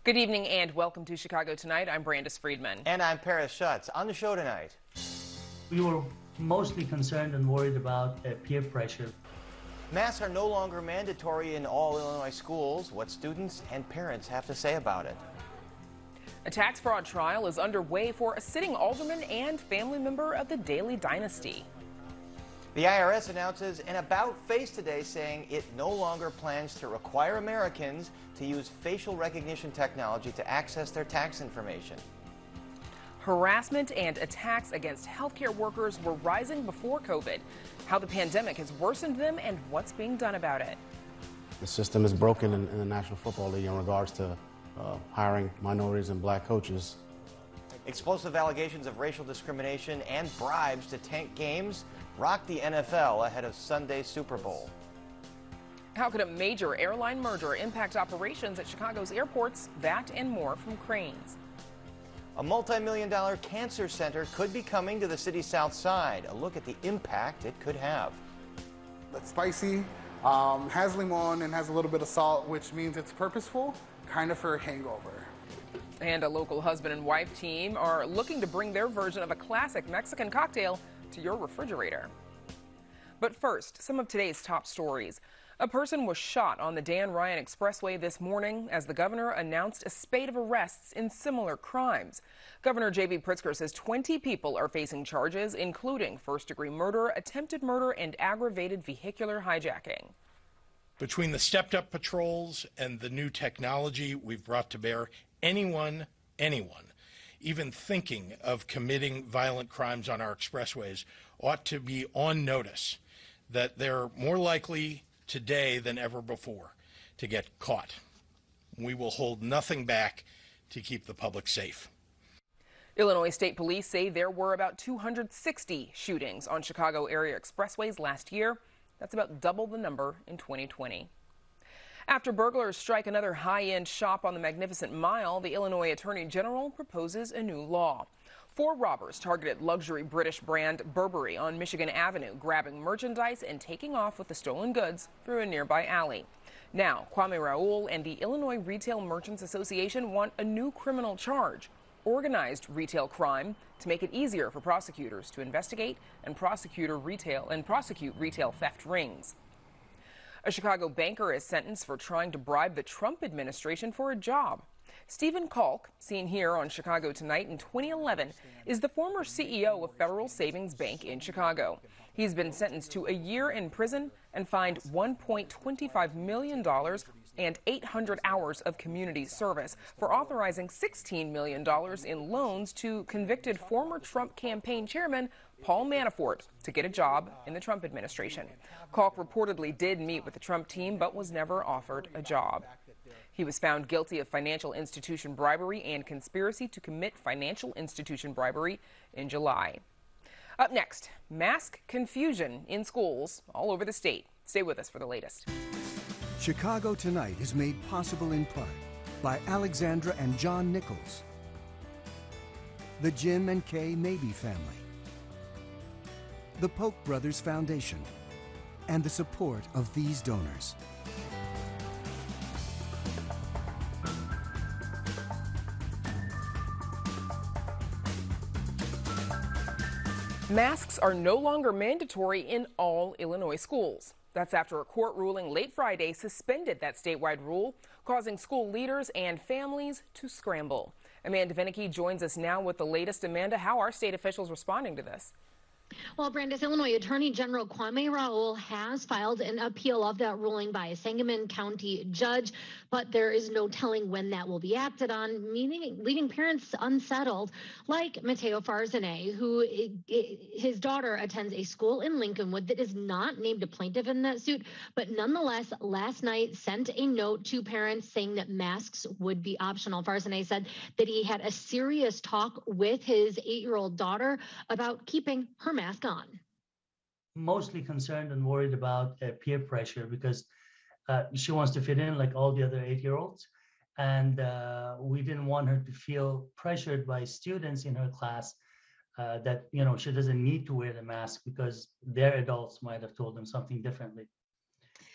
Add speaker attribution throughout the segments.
Speaker 1: Good evening and welcome to Chicago Tonight. I'm Brandis Friedman.
Speaker 2: And I'm Paris Schutz. On the show tonight,
Speaker 3: we were mostly concerned and worried about peer pressure.
Speaker 2: Masks are no longer mandatory in all Illinois schools. What students and parents have to say about it.
Speaker 1: A tax fraud trial is underway for a sitting alderman and family member of the Daley dynasty.
Speaker 2: The IRS announces an about-face today saying it no longer plans to require Americans to use facial recognition technology to access their tax information.
Speaker 1: Harassment and attacks against healthcare workers were rising before COVID. How the pandemic has worsened them and what's being done about it.
Speaker 4: The system is broken in the National Football League in regards to hiring minorities and black coaches.
Speaker 2: Explosive allegations of racial discrimination and bribes to tank games rocked the NFL ahead of Sunday's Super Bowl.
Speaker 1: How could a major airline merger impact operations at Chicago's airports? That and more from Cranes.
Speaker 2: A multi-million-dollar cancer center could be coming to the city's south side. A look at the impact it could have.
Speaker 5: It's spicy, has limon, and has a little bit of salt, which means it's purposeful, kind of for a hangover.
Speaker 1: And a local husband and wife team are looking to bring their version of a classic Mexican cocktail to your refrigerator. But first, some of today's top stories. A person was shot on the Dan Ryan Expressway this morning as the governor announced a spate of arrests in similar crimes. Governor J.B. Pritzker says 20 people are facing charges, including first-degree murder, attempted murder, and aggravated vehicular hijacking.
Speaker 6: Between the stepped-up patrols and the new technology we've brought to bear, anyone, even thinking of committing violent crimes on our expressways ought to be on notice that they're more likely today than ever before to get caught. We will hold nothing back to keep the public safe.
Speaker 1: Illinois State Police say there were about 260 shootings on Chicago area expressways last year. That's about double the number in 2020. After burglars strike another high-end shop on the Magnificent Mile, the Illinois Attorney General proposes a new law. 4 robbers targeted luxury British brand Burberry on Michigan Avenue, grabbing merchandise and taking off with the stolen goods through a nearby alley. Now, Kwame Raoul and the Illinois Retail Merchants Association want a new criminal charge, organized retail crime, to make it easier for prosecutors to investigate and prosecute retail theft rings. A Chicago banker is sentenced for trying to bribe the Trump administration for a job. Stephen CALK, seen here on Chicago Tonight in 2011, is the former CEO of Federal Savings Bank in Chicago. He's been sentenced to a year in prison and fined $1.25 million and 800 hours of community service for authorizing $16 million in loans to convicted former Trump campaign chairman Paul Manafort to get a job in the Trump administration. CALK reportedly did meet with the Trump team but was never offered a job. He was found guilty of financial institution bribery and conspiracy to commit financial institution bribery in July. Up next, mask confusion in schools all over the state. Stay with us for the latest.
Speaker 7: Chicago Tonight is made possible in part by Alexandra and John Nichols, the Jim and Kay Mabey family, the Polk Brothers Foundation, and the support of these donors.
Speaker 1: Masks are no longer mandatory in all Illinois schools. That's after a court ruling late Friday suspended that statewide rule, causing school leaders and families to scramble. Amanda Vinicky joins us now with the latest. Amanda, how are state officials responding to this?
Speaker 8: Well, Brandis, Illinois Attorney General Kwame Raoul has filed an appeal of that ruling by a Sangamon County judge, but there is no telling when that will be acted on, leaving parents unsettled, like Mateo Farzaneh, who his daughter attends a school in Lincolnwood that is not named a plaintiff in that suit, but nonetheless, last night sent a note to parents saying that masks would be optional. Farzaneh said that he had a serious talk with his 8-year-old daughter about keeping her mask on.
Speaker 3: Mostly concerned and worried about peer pressure because she wants to fit in like all the other 8-year-olds. And we didn't want her to feel pressured by students in her class that, she doesn't need to wear the mask because their adults might have told them something differently.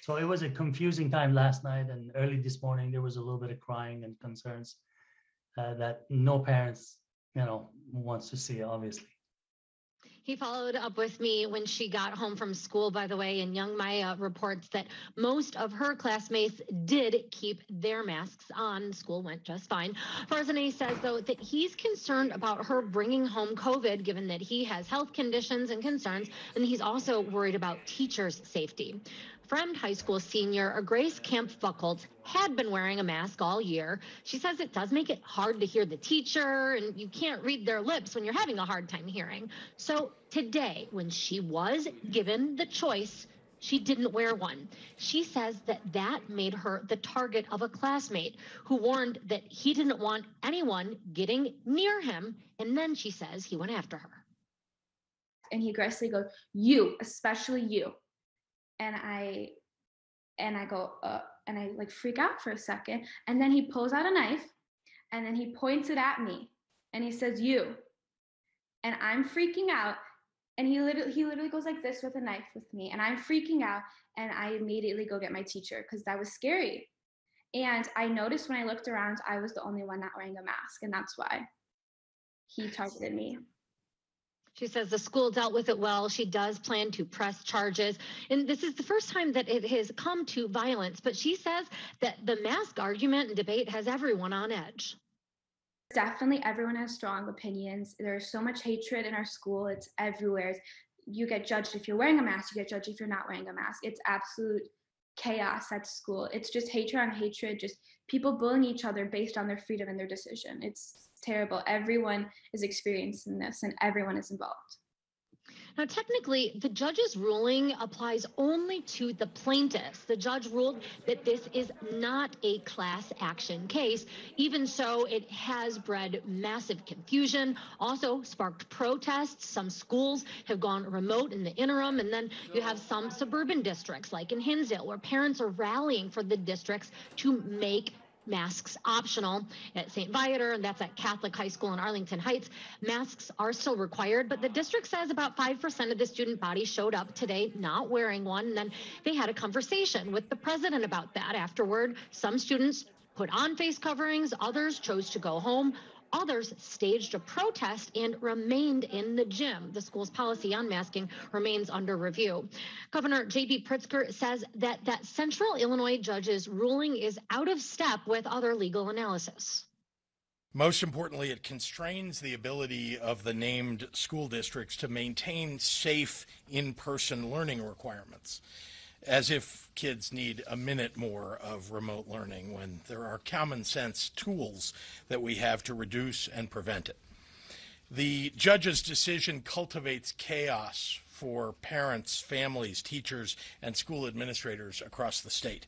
Speaker 3: So it was a confusing time last night, and early this morning there was a little bit of crying and concerns that no parents, wants to see, obviously.
Speaker 8: He followed up with me when she got home from school, by the way, and young Maya reports that most of her classmates did keep their masks on. School went just fine. Farzaneh says, though, that he's concerned about her bringing home COVID, given that he has health conditions and concerns, and he's also worried about teachers' safety. Friend high school senior Grace Camp-Buckles had been wearing a mask all year. She says it does make it hard to hear the teacher, and you can't read their lips when you're having a hard time hearing. So today, when she was given the choice, she didn't wear one. She says that made her the target of a classmate who warned that he didn't want anyone getting near him, and then she says he went after her.
Speaker 9: And he aggressively goes, "You, especially you." And I go, and I like freak out for a second. And then he pulls out a knife and then he points it at me and he says, "You." And I'm freaking out. And he literally goes like this with a knife with me. And I'm freaking out. And I immediately go get my teacher because that was scary. And I noticed when I looked around, I was the only one not wearing a mask. And that's why he targeted me.
Speaker 8: She says the school dealt with it well. She does plan to press charges. And this is the first time that it has come to violence. But she says that the mask argument and debate has everyone on edge.
Speaker 9: Definitely everyone has strong opinions. There's so much hatred in our school. It's everywhere. You get judged if you're wearing a mask. You get judged if you're not wearing a mask. It's absolute chaos at school. It's just hatred on hatred, just people bullying each other based on their freedom and their decision. It's terrible. Everyone is experiencing this and everyone is involved.
Speaker 8: Now, technically, the judge's ruling applies only to the plaintiffs. The judge ruled that this is not a class action case. Even so, it has bred massive confusion, also sparked protests. Some schools have gone remote in the interim. And then you have some suburban districts, like in Hinsdale, where parents are rallying for the districts to make masks optional. At St. Viator, and that's at Catholic High School in Arlington Heights, masks are still required, but the district says about 5% of the student body showed up today not wearing one. And then they had a conversation with the president about that. Afterward, some students put on face coverings, others chose to go home. Others staged a protest and remained in the gym. The school's policy on masking remains under review. Governor J.B. Pritzker says that Central Illinois judge's ruling is out of step with other legal analysis.
Speaker 6: Most importantly, it constrains the ability of the named school districts to maintain safe in-person learning requirements, as if kids need a minute more of remote learning when there are common sense tools that we have to reduce and prevent it. The judge's decision cultivates chaos for parents, families, teachers, and school administrators across the state.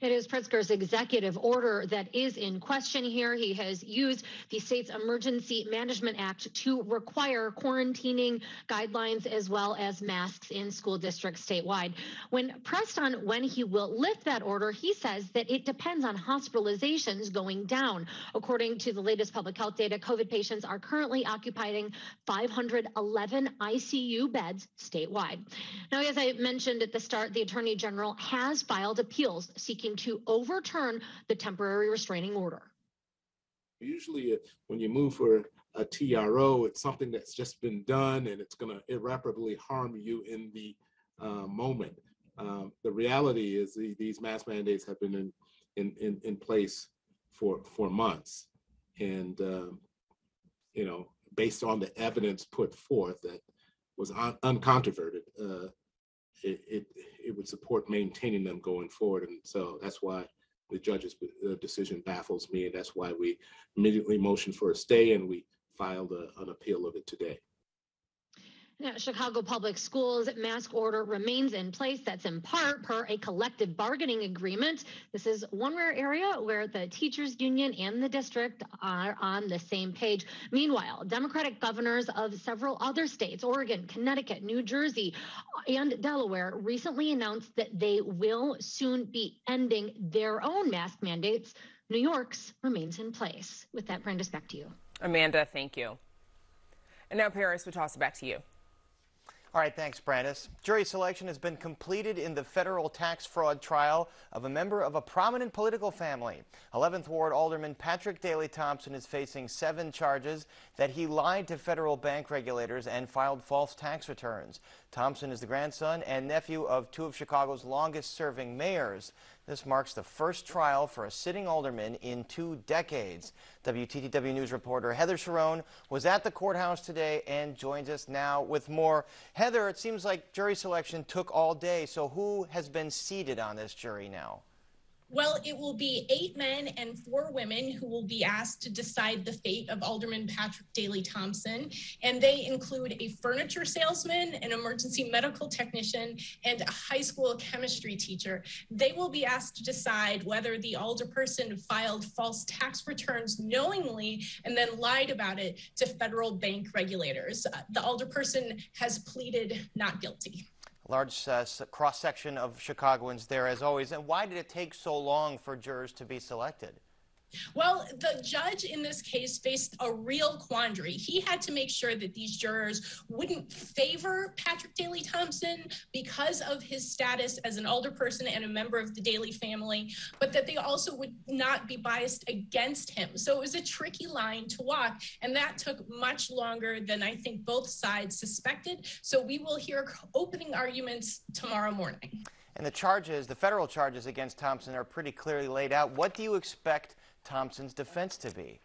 Speaker 8: It is Pritzker's executive order that is in question here. He has used the state's Emergency Management Act to require quarantining guidelines as well as masks in school districts statewide. When pressed on when he will lift that order, he says that it depends on hospitalizations going down. According to the latest public health data, COVID patients are currently occupying 511 ICU beds statewide. Now, as I mentioned at the start, the Attorney General has filed appeals seeking to overturn the temporary restraining order.
Speaker 10: Usually when you move for a TRO, it's something that's just been done and it's going to irreparably harm you in the moment. The reality is these mask mandates have been in place for months. And, based on the evidence put forth that was uncontroverted, it would support maintaining them going forward. And so that's why the judge's decision baffles me. And that's why we immediately motioned for a stay and we filed an appeal of it today.
Speaker 8: Now, Chicago Public Schools mask order remains in place. That's in part per a collective bargaining agreement. This is one rare area where the teachers union and the district are on the same page. Meanwhile, Democratic governors of several other states, Oregon, Connecticut, New Jersey, and Delaware, recently announced that they will soon be ending their own mask mandates. New York's remains in place. With that, Brandis, back to you.
Speaker 1: Amanda, thank you. And now, Paris, we toss it back to you.
Speaker 2: All right, thanks, Brandis. Jury selection has been completed in the federal tax fraud trial of a member of a prominent political family. 11th Ward Alderman Patrick Daley Thompson is facing 7 charges that he lied to federal bank regulators and filed false tax returns. Thompson is the grandson and nephew of 2 of Chicago's longest-serving mayors. This marks the first trial for a sitting alderman in 2 decades. WTTW News reporter Heather Sharon was at the courthouse today and joins us now with more. Heather, it seems like jury selection took all day, so who has been seated on this jury now?
Speaker 11: Well, it will be 8 men and 4 women who will be asked to decide the fate of Alderman Patrick Daley Thompson. And they include a furniture salesman, an emergency medical technician, and a high school chemistry teacher. They will be asked to decide whether the alderperson filed false tax returns knowingly and then lied about it to federal bank regulators. The alderperson has pleaded not guilty.
Speaker 2: Large cross-section of Chicagoans there, as always. And why did it take so long for jurors to be selected?
Speaker 11: Well, the judge in this case faced a real quandary. He had to make sure that these jurors wouldn't favor Patrick Daley Thompson because of his status as an alderperson and a member of the Daley family, but that they also would not be biased against him. So it was a tricky line to walk, and that took much longer than I think both sides suspected. So we will hear opening arguments tomorrow morning.
Speaker 2: And the charges, the federal charges against Thompson, are pretty clearly laid out. What do you expect Thompson's defense to be?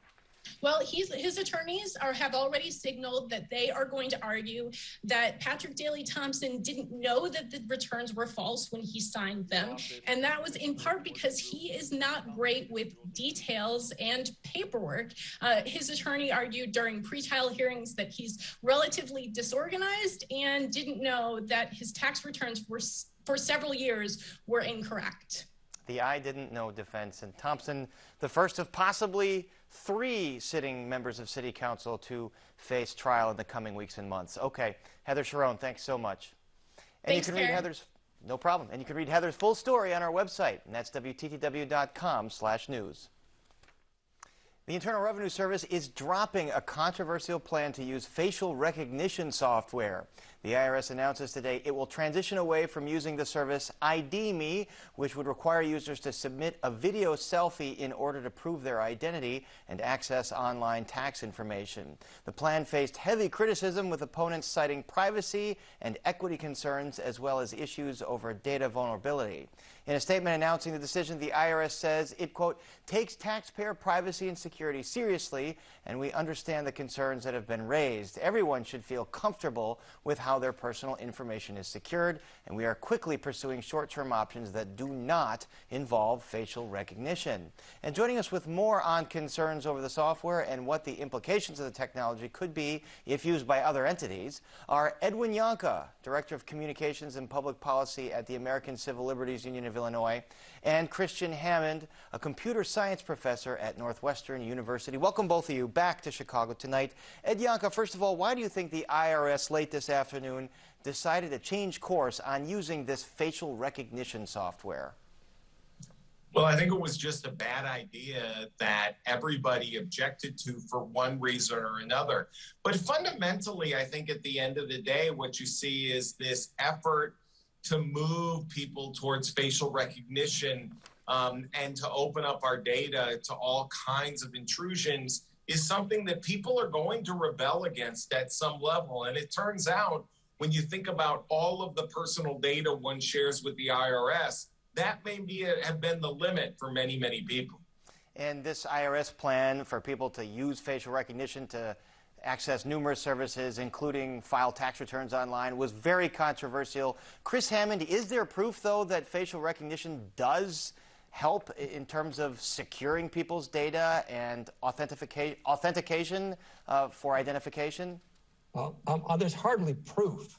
Speaker 11: Well, his attorneys have already signaled that they are going to argue that Patrick Daley Thompson didn't know that the returns were false when he signed them. And that was in part because he is not great with details and paperwork. His attorney argued during pretrial hearings that he's relatively disorganized and didn't know that his tax returns for several years were incorrect.
Speaker 2: The I didn't know defense. And Thompson, the first of possibly 3 sitting members of City Council to face trial in the coming weeks and months. Okay, Heather Sharon, thanks so much. And
Speaker 11: thanks,
Speaker 2: you can read Heather's, no problem. And you can read Heather's full story on our website, and that's WTTW.com/news. The Internal Revenue Service is dropping a controversial plan to use facial recognition software. The IRS announces today it will transition away from using the service ID Me, which would require users to submit a video selfie in order to prove their identity and access online tax information. The plan faced heavy criticism, with opponents citing privacy and equity concerns, as well as issues over data vulnerability. In a statement announcing the decision, the IRS says it, quote, takes taxpayer privacy and security seriously, and we understand the concerns that have been raised. Everyone should feel comfortable with how their personal information is secured, and we are quickly pursuing short-term options that do not involve facial recognition. And joining us with more on concerns over the software and what the implications of the technology could be if used by other entities are Edwin Yanka, Director of Communications and Public Policy at the American Civil Liberties Union of Illinois, and Christian Hammond, a computer science professor at Northwestern University. Welcome, both of you, back to Chicago tonight. Ed Yanka, first of all, why do you think the IRS late this afternoon decided to change course on using this facial recognition software?
Speaker 12: Well, I think it was just a bad idea that everybody objected to for one reason or another. But fundamentally, I think at the end of the day, what you see is this effort to move people towards facial recognition and to open up our data to all kinds of intrusions is something that people are going to rebel against at some level. And it turns out, when you think about all of the personal data one shares with the IRS, that may have been the limit for many, many people.
Speaker 2: And this IRS plan for people to use facial recognition to access numerous services, including file tax returns online, was very controversial. Chris Hammond, is there proof, though, that facial recognition does help in terms of securing people's data and authentication for identification?
Speaker 13: Well, there's hardly proof.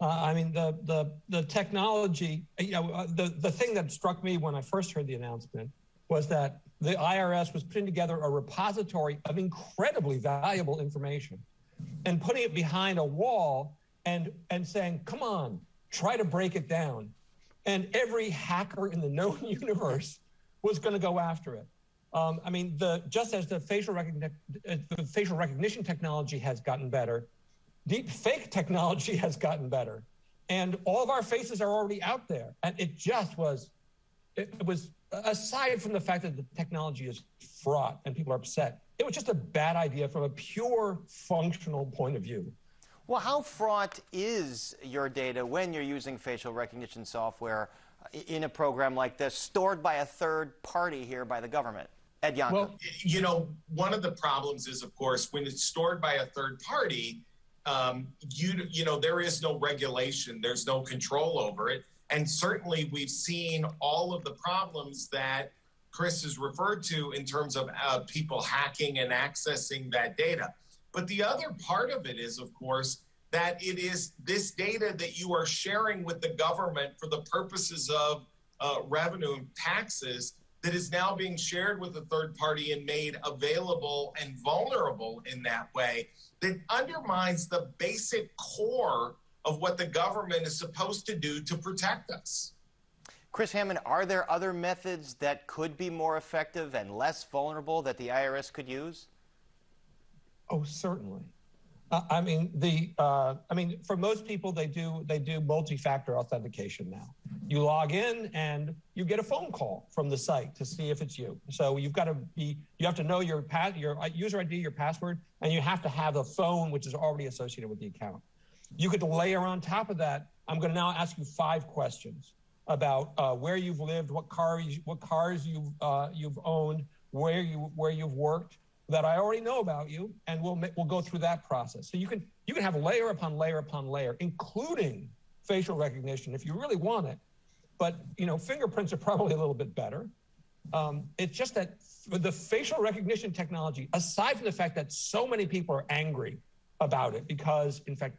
Speaker 13: I mean, the technology, the thing that struck me when I first heard the announcement was that the IRS was putting together a repository of incredibly valuable information and putting it behind a wall and saying, come on, try to break it down. And every hacker in the known universe was going to go after it. I mean, just as the facial recognition technology has gotten better, deep fake technology has gotten better. And all of our faces are already out there. And it just was, it was, aside from the fact that the technology is fraught and people are upset, it was just a bad idea from a pure functional point of view.
Speaker 2: Well, how fraught is your data when you're using facial recognition software in a program like this, stored by a third party here by the government? Ed Yonka.
Speaker 12: Well, you know, one of the problems is, of course, when it's stored by a third party, you know, there is no regulation, there's no control over it. And certainly we've seen all of the problems that Chris has referred to in terms of people hacking and accessing that data. But the other part of it is, of course, that it is this data that you are sharing with the government for the purposes of revenue and taxes that is now being shared with a third party and made available and vulnerable in that way, that undermines the basic core of what the government is supposed to do to protect us.
Speaker 2: Chris Hammond, are there other methods that could be more effective and less vulnerable that the IRS could use?
Speaker 13: Oh, certainly. I mean, for most people, they do multi-factor authentication now. You log in and you get a phone call from the site to see if it's you. So you have to know your user ID, your password, and you have to have a phone which is already associated with the account. You could layer on top of that. I'm going to now ask you 5 questions about where you've lived, what cars you've owned, where you've worked, that I already know about you, and we'll go through that process. So you can have layer upon layer upon layer, including facial recognition if you really want it. But you know, fingerprints are probably a little bit better. It's just that the facial recognition technology, aside from the fact that so many people are angry about it because, in fact,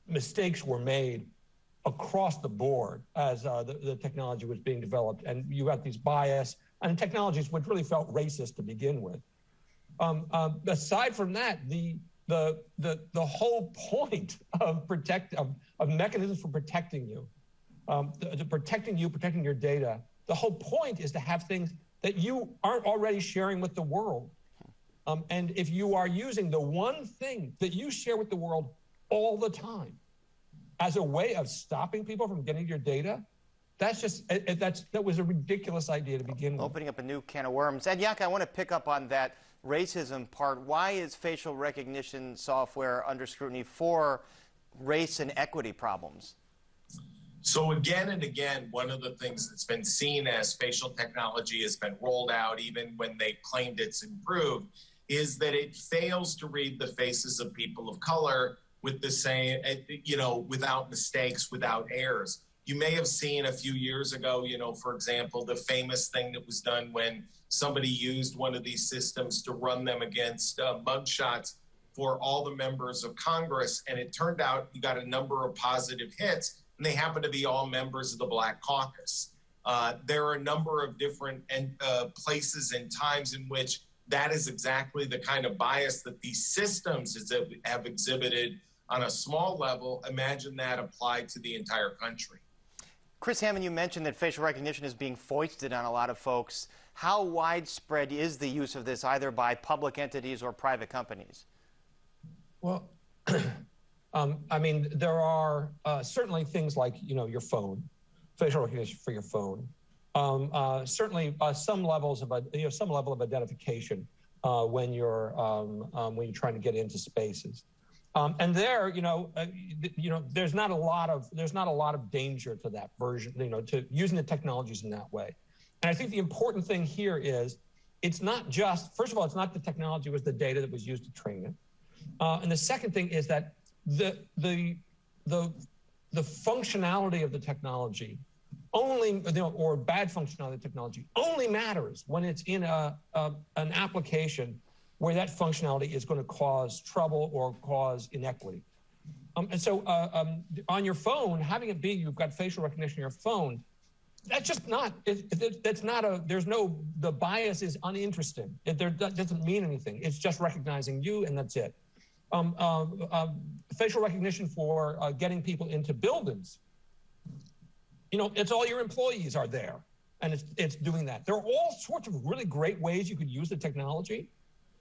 Speaker 13: mistakes were made across the board as the technology was being developed, and you got these bias and technologies which really felt racist to begin with. Aside from that, the whole point of mechanisms for protecting you, protecting your data, the whole point is to have things that you aren't already sharing with the world. And if you are using the one thing that you share with the world all the time as a way of stopping people from getting your data, that was a ridiculous idea to begin with.
Speaker 2: Opening up a new can of worms. Ed Yonka, I want to pick up on that racism part. Why is facial recognition software under scrutiny for race and equity problems?
Speaker 12: So again and again, one of the things that's been seen as facial technology has been rolled out, even when they claimed it's improved, is that it fails to read the faces of people of color with the same, you know, without mistakes, without errors. You may have seen a few years ago, you know, for example, the famous thing that was done when somebody used one of these systems to run them against mugshots for all the members of Congress. And it turned out you got a number of positive hits, and they happened to be all members of the Black Caucus. There are a number of different places and times in which that is exactly the kind of bias that these systems have exhibited on a small level. Imagine that applied to the entire country.
Speaker 2: Chris Hammond, you mentioned that facial recognition is being foisted on a lot of folks. How widespread is the use of this, either by public entities or private companies?
Speaker 13: Well, I mean, there are certainly things like, you know, your phone, facial recognition for your phone. Certainly, some levels of some level of identification when you're trying to get into spaces. And there, there's not a lot of danger to that version, to using the technologies in that way. And I think the important thing here is it's not just, first of all, it's not the technology, it was the data that was used to train it. And the second thing is that the functionality of the technology only, or bad functionality of the technology only matters when it's in an application where that functionality is going to cause trouble or cause inequity. And so on your phone, having it be you've got facial recognition on your phone, that's just not, the bias is uninteresting. That doesn't mean anything. It's just recognizing you and that's it. Facial recognition for getting people into buildings, it's all your employees are there and it's doing that. There are all sorts of really great ways you could use the technology.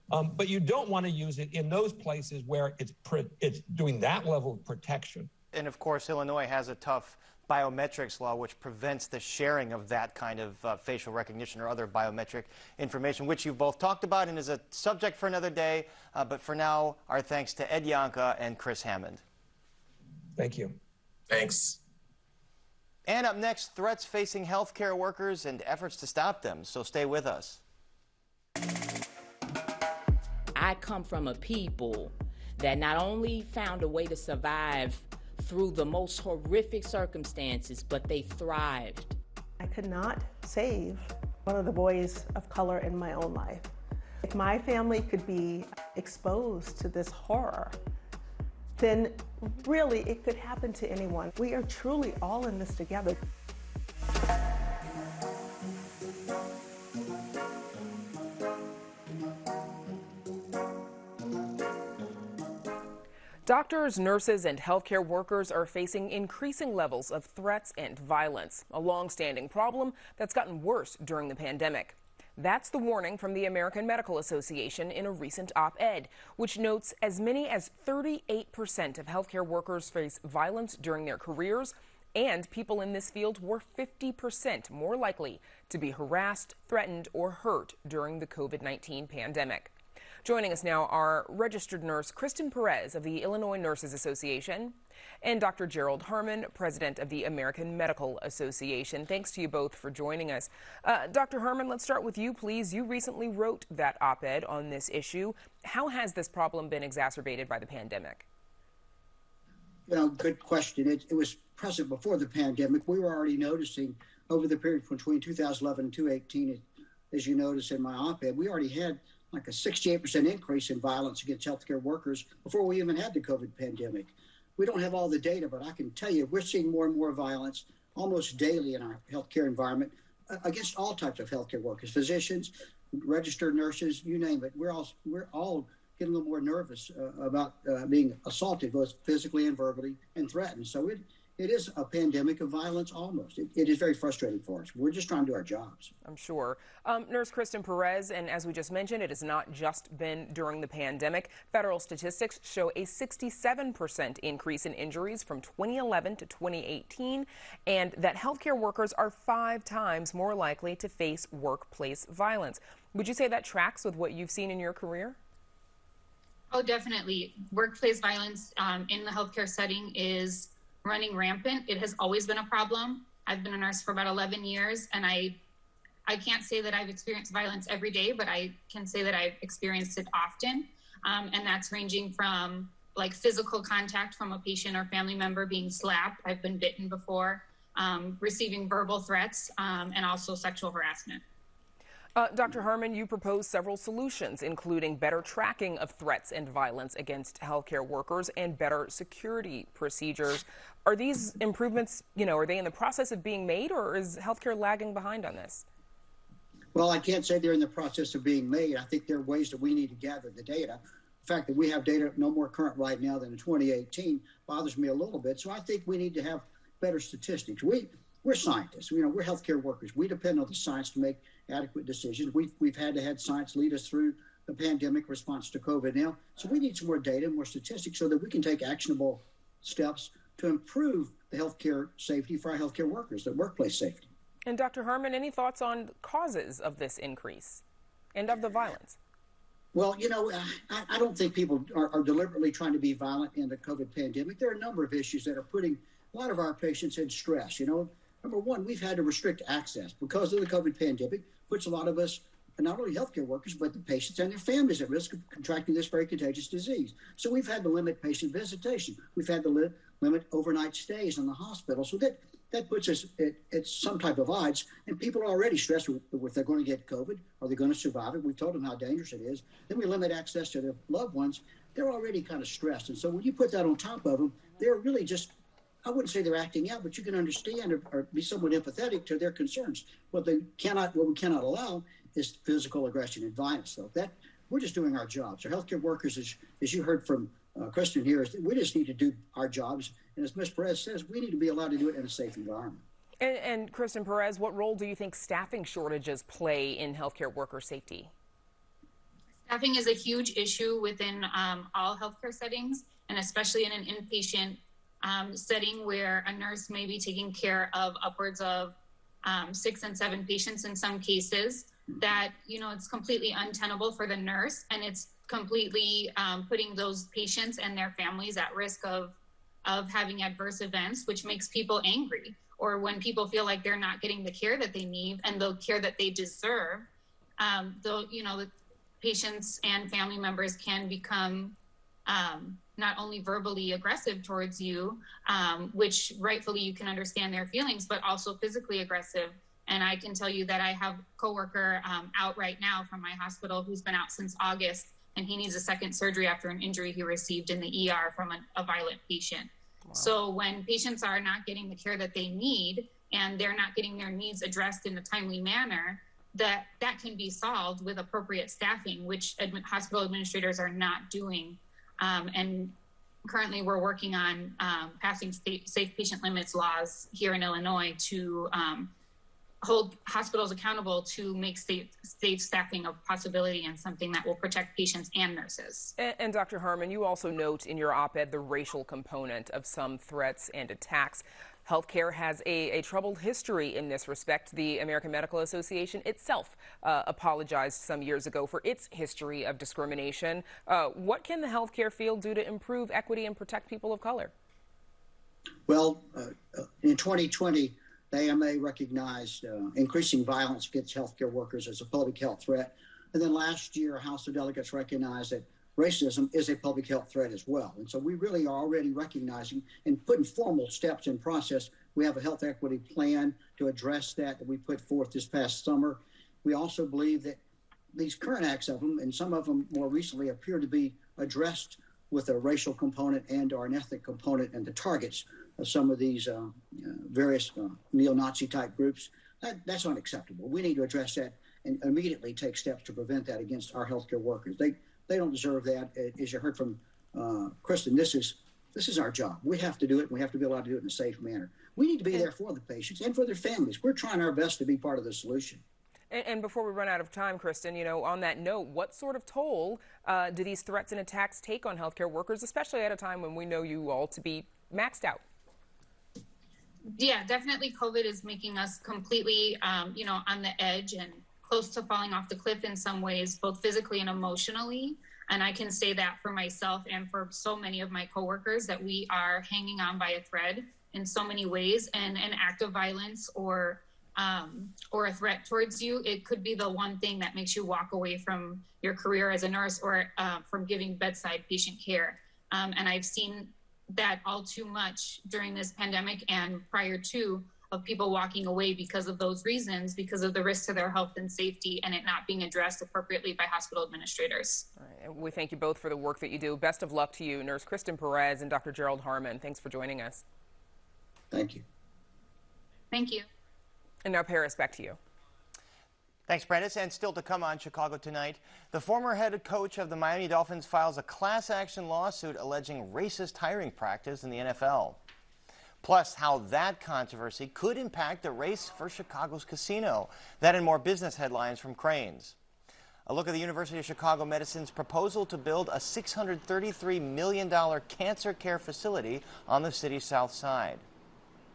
Speaker 13: But you don't want to use it in those places where it's doing that level of protection.
Speaker 2: And of course, Illinois has a tough biometrics law which prevents the sharing of that kind of facial recognition or other biometric information, which you've both talked about and is a subject for another day. But for now, our thanks to Ed Yanka and Chris Hammond.
Speaker 13: Thank you.
Speaker 12: Thanks.
Speaker 2: And up next, threats facing healthcare workers and efforts to stop them. So stay with us.
Speaker 14: I come from a people that not only found a way to survive through the most horrific circumstances, but they thrived.
Speaker 15: I could not save one of the boys of color in my own life. If my family could be exposed to this horror, then really it could happen to anyone. We are truly all in this together.
Speaker 1: Doctors, nurses, and healthcare workers are facing increasing levels of threats and violence, a long-standing problem that's gotten worse during the pandemic. That's the warning from the American Medical Association in a recent op-ed, which notes as many as 38% of healthcare workers face violence during their careers, and people in this field were 50% more likely to be harassed, threatened, or hurt during the COVID-19 pandemic. Joining us now are registered nurse Kristen Perez of the Illinois Nurses Association and Dr. Gerald Herman, president of the American Medical Association. Thanks to you both for joining us. Dr. Herman, let's start with you, please. You recently wrote that op-ed on this issue. How has this problem been exacerbated by the pandemic?
Speaker 16: Well, good question. It was present before the pandemic. We were already noticing over the period between 2011 and 2018, as you notice in my op-ed, we already had like a 68% increase in violence against healthcare workers before we even had the COVID pandemic. We don't have all the data, but I can tell you we're seeing more and more violence almost daily in our healthcare environment against all types of healthcare workers, physicians, registered nurses, you name it. We're all getting a little more nervous about being assaulted, both physically and verbally, and threatened. So it is a pandemic of violence almost. It is very frustrating for us. We're just trying to do our jobs.
Speaker 1: I'm sure. Nurse Kristen Perez, and as we just mentioned, it has not just been during the pandemic. Federal statistics show a 67% increase in injuries from 2011 to 2018, and that healthcare workers are 5 times more likely to face workplace violence. Would you say that tracks with what you've seen in your career?
Speaker 17: Oh, definitely. Workplace violence in the healthcare setting is running rampant. It has always been a problem. I've been a nurse for about 11 years, and I can't say that I've experienced violence every day, but I can say that I've experienced it often. And that's ranging from like physical contact from a patient or family member being slapped. I've been bitten before, receiving verbal threats, and also sexual harassment.
Speaker 1: Dr. Herman, you proposed several solutions, including better tracking of threats and violence against healthcare workers and better security procedures. Are these improvements, are they in the process of being made, or is healthcare lagging behind on this?
Speaker 16: Well, I can't say they're in the process of being made. I think there are ways that we need to gather the data. The fact that we have data no more current right now than in 2018 bothers me a little bit. So I think we need to have better statistics. We're scientists. We're healthcare workers. We depend on the science to make adequate decisions. We've had to have science lead us through the pandemic response to COVID now. So we need some more data, more statistics, so that we can take actionable steps to improve the healthcare safety for our healthcare workers, the workplace safety.
Speaker 1: And Dr. Herman, any thoughts on causes of this increase and of the violence?
Speaker 16: Well, I don't think people are deliberately trying to be violent in the COVID pandemic. There are a number of issues that are putting a lot of our patients in stress. Number one, we've had to restrict access because of the COVID pandemic, puts a lot of us, not only healthcare workers, but the patients and their families at risk of contracting this very contagious disease. So we've had to limit patient visitation. We've had to limit overnight stays in the hospital. So that puts us at some type of odds. And people are already stressed if they're going to get COVID. Are they going to survive it? We've told them how dangerous it is. Then we limit access to their loved ones. They're already kind of stressed. And so when you put that on top of them, they're really just, I wouldn't say they're acting out, but you can understand or be somewhat empathetic to their concerns. What we cannot allow is physical aggression and violence. So we're just doing our jobs. Our healthcare workers, as you heard from Kristen here, we just need to do our jobs. And as Ms. Perez says, we need to be allowed to do it in a safe environment.
Speaker 1: And Kristen Perez, what role do you think staffing shortages play in healthcare worker safety?
Speaker 17: Staffing is a huge issue within all healthcare settings, and especially in an inpatient setting where a nurse may be taking care of upwards of 6 and 7 patients in some cases. That, you know, it's completely untenable for the nurse, and it's completely putting those patients and their families at risk of having adverse events, which makes people angry. Or when people feel like they're not getting the care that they need and the care that they deserve, the patients and family members can become not only verbally aggressive towards you, which rightfully you can understand their feelings, but also physically aggressive. And I can tell you that I have a coworker out right now from my hospital who's been out since August, and he needs a second surgery after an injury he received in the ER from a violent patient. Wow. So when patients are not getting the care that they need and they're not getting their needs addressed in a timely manner, that can be solved with appropriate staffing, which hospital administrators are not doing. And currently we're working on passing safe patient limits laws here in Illinois to hold hospitals accountable to make safe staffing a possibility and something that will protect patients and nurses.
Speaker 1: And Dr. Harmon, you also note in your op-ed the racial component of some threats and attacks. Healthcare has a troubled history in this respect. The American Medical Association itself apologized some years ago for its history of discrimination. What can the healthcare field do to improve equity and protect people of color?
Speaker 16: Well, in 2020, the AMA recognized increasing violence against healthcare workers as a public health threat. And then last year, House of Delegates recognized that racism is a public health threat as well. And so we really are already recognizing and putting formal steps in process. We have a health equity plan to address that we put forth this past summer. We also believe that these current acts of them, and some of them more recently, appear to be addressed with a racial component and or an ethnic component and the targets of some of these various neo-Nazi type groups. That's unacceptable. We need to address that and immediately take steps to prevent that against our healthcare workers. They don't deserve that. As you heard from Kristen, this is our job. We have to do it, and we have to be allowed to do it in a safe manner. We need to be there for the patients and for their families. We're trying our best to be part of the solution.
Speaker 1: And before we run out of time, Kristen, on that note, what sort of toll do these threats and attacks take on healthcare workers, especially at a time when we know you all to be maxed out?
Speaker 17: Yeah, definitely COVID is making us completely, on the edge and close to falling off the cliff in some ways, both physically and emotionally. And I can say that for myself and for so many of my coworkers that we are hanging on by a thread in so many ways. And an act of violence or a threat towards you, it could be the one thing that makes you walk away from your career as a nurse or from giving bedside patient care. And I've seen that all too much during this pandemic and prior to, of people walking away because of those reasons, because of the risk to their health and safety and it not being addressed appropriately by hospital administrators.
Speaker 1: All right, and we thank you both for the work that you do. Best of luck to you, Nurse Kristen Perez and Dr. Gerald Harmon. Thanks for joining us.
Speaker 16: Thank you.
Speaker 17: Thank you.
Speaker 1: And now, Paris, back to you.
Speaker 2: Thanks, Prentice. And still to come on Chicago Tonight, the former head coach of the Miami Dolphins files a class action lawsuit alleging racist hiring practice in the NFL. Plus, how that controversy could impact the race for Chicago's casino. That and more business headlines from Cranes. A look at the University of Chicago Medicine's proposal to build a $633 million cancer care facility on the city's south side.